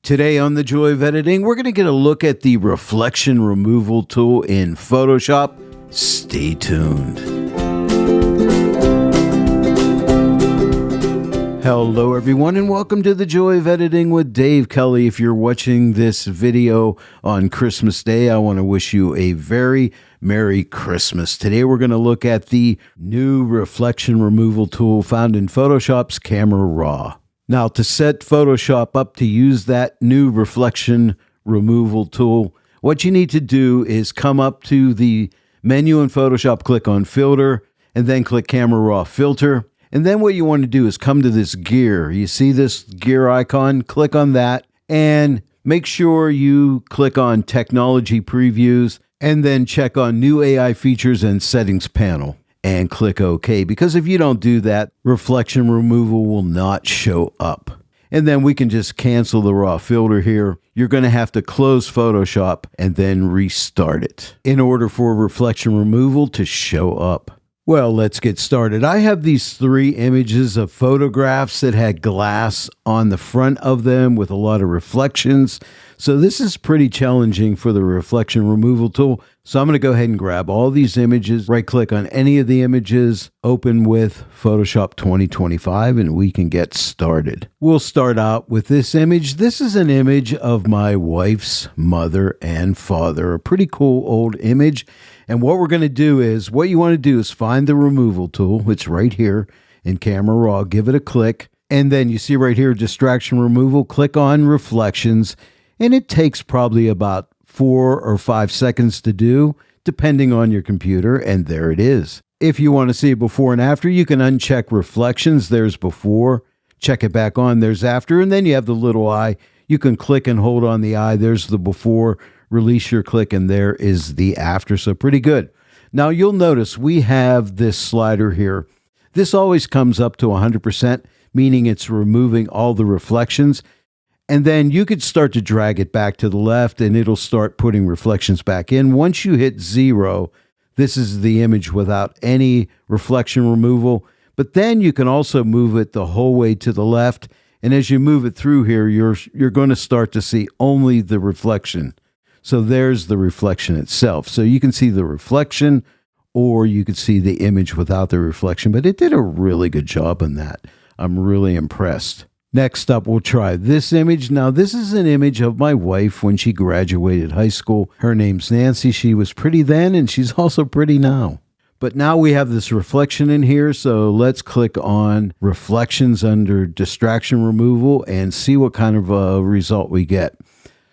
Today on The Joy of Editing, we're going to get a look at the reflection removal tool in Photoshop. Stay tuned. Hello everyone and welcome to The Joy of Editing with Dave Kelly. If you're watching this video on Christmas Day, I want to wish you a very Merry Christmas. Today we're going to look at the new reflection removal tool found in Photoshop's Camera Raw. Now, to set Photoshop up to use that new reflection removal tool, what you need to do is come up to the menu in Photoshop, click on Filter, and then click Camera Raw Filter. And then what you want to do is come to this gear. You see this gear icon? Click on that, and make sure you click on Technology Previews, and then check on New AI Features and Settings Panel. And click OK, because if you don't do that, reflection removal will not show up. And then we can just cancel the raw filter here. You're going to have to close Photoshop and then restart it in order for reflection removal to show up. Well, let's get started. I have these three images of photographs that had glass on the front of them with a lot of reflections. So this is pretty challenging for the reflection removal tool. So I'm going to go ahead and grab all these images, right-click on any of the images, open with Photoshop 2025, and we can get started. We'll start out with this image. This is an image of my wife's mother and father, a pretty cool old image. And what we're going to do is, what you want to do is find the removal tool. It's right here in Camera Raw. Give it a click. And then you see right here, distraction removal. Click on reflections. And it takes probably about 4 or 5 seconds to do, depending on your computer. And there it is. If you want to see it before and after, you can uncheck reflections. There's before. Check it back on. There's after. And then you have the little eye. You can click and hold on the eye. There's the before. Release your click, and there is the after. So pretty good. Now you'll notice we have this slider here. This always comes up to 100%, meaning it's removing all the reflections. And then you could start to drag it back to the left, and it'll start putting reflections back in. Once you hit 0, this is the image without any reflection removal. But then you can also move it the whole way to the left. And as you move it through here, you're going to start to see only the reflection. So there's the reflection itself. So you can see the reflection, or you could see the image without the reflection, but it did a really good job on that. I'm really impressed. Next up, we'll try this image. Now, this is an image of my wife when she graduated high school. Her name's Nancy. She was pretty then, and she's also pretty now. But now we have this reflection in here, so let's click on reflections under distraction removal and see what kind of a result we get.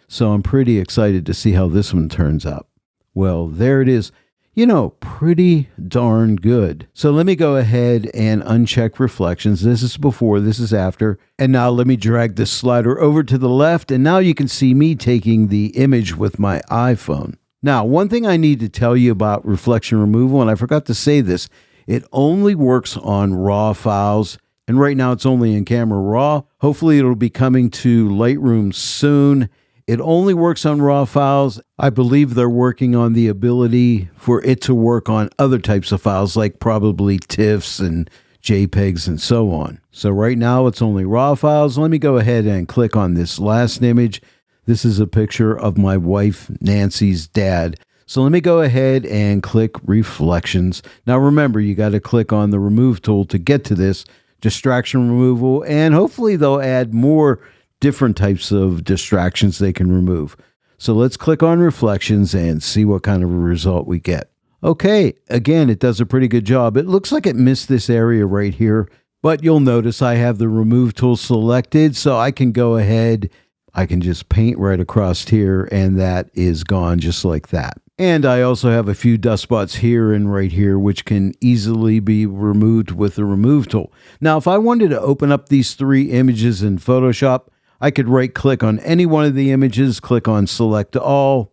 So I'm pretty excited to see how this one turns out. Well, there it is. You know, pretty darn good. So let me go ahead and uncheck reflections. This is before, this is after. And now let me drag this slider over to the left. And now you can see me taking the image with my iPhone. Now, one thing I need to tell you about reflection removal, and I forgot to say this, it only works on RAW files. And right now it's only in Camera Raw. Hopefully it'll be coming to Lightroom soon. It only works on RAW files. I believe they're working on the ability for it to work on other types of files, like probably TIFFs and JPEGs and so on. So right now it's only RAW files. Let me go ahead and click on this last image. This is a picture of my wife, Nancy's dad. So let me go ahead and click reflections. Now remember, you got to click on the remove tool to get to this distraction removal, and hopefully they'll add more different types of distractions they can remove. So let's click on reflections and see what kind of a result we get. Okay, again, it does a pretty good job. It looks like it missed this area right here, but you'll notice I have the remove tool selected, so I can go ahead, I can just paint right across here, and that is gone just like that. And I also have a few dust spots here and right here, which can easily be removed with the remove tool. Now, if I wanted to open up these three images in Photoshop, I could right-click on any one of the images, click on Select All,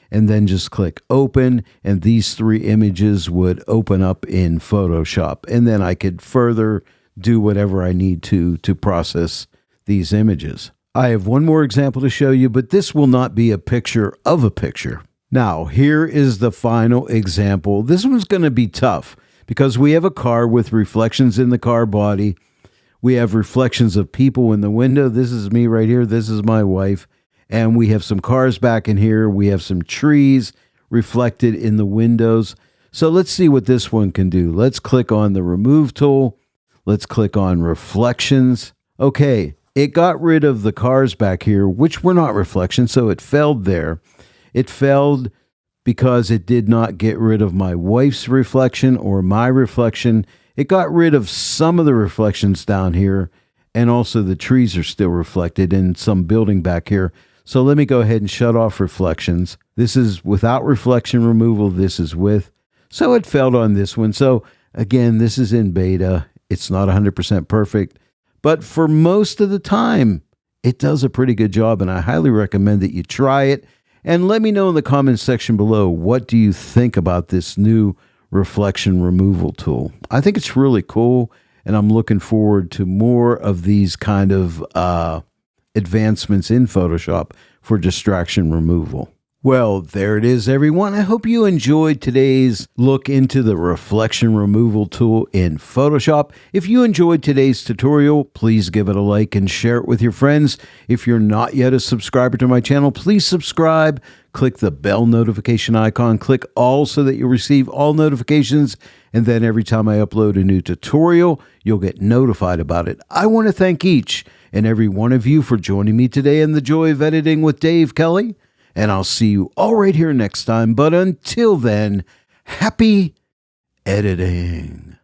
and then just click Open, and these three images would open up in Photoshop. And then I could further do whatever I need to process these images. I have one more example to show you, but this will not be a picture of a picture. Now, here is the final example. This one's going to be tough because we have a car with reflections in the car body. We have reflections of people in the window. This is me right here. This is my wife. And we have some cars back in here. We have some trees reflected in the windows. So let's see what this one can do. Let's click on the remove tool. Let's click on reflections. Okay, it got rid of the cars back here, which were not reflections, so it failed there. It failed because it did not get rid of my wife's reflection or my reflection. It got rid of some of the reflections down here, and also the trees are still reflected in some building back here. So let me go ahead and shut off reflections. This is without reflection removal. This is with. So it failed on this one. So again, this is in beta. It's not 100% perfect, but for most of the time, it does a pretty good job, and I highly recommend that you try it. And let me know in the comments section below, what do you think about this new reflection removal tool? I think it's really cool, and I'm looking forward to more of these kind of advancements in Photoshop for distraction removal. Well, there it is, everyone. I hope you enjoyed today's look into the reflection removal tool in Photoshop. If you enjoyed today's tutorial, please give it a like and share it with your friends. If you're not yet a subscriber to my channel, please subscribe. Click the bell notification icon. Click all so that you'll receive all notifications. And then every time I upload a new tutorial, you'll get notified about it. I want to thank each and every one of you for joining me today in the Joy of Editing with Dave Kelly. And I'll see you all right here next time. But until then, happy editing.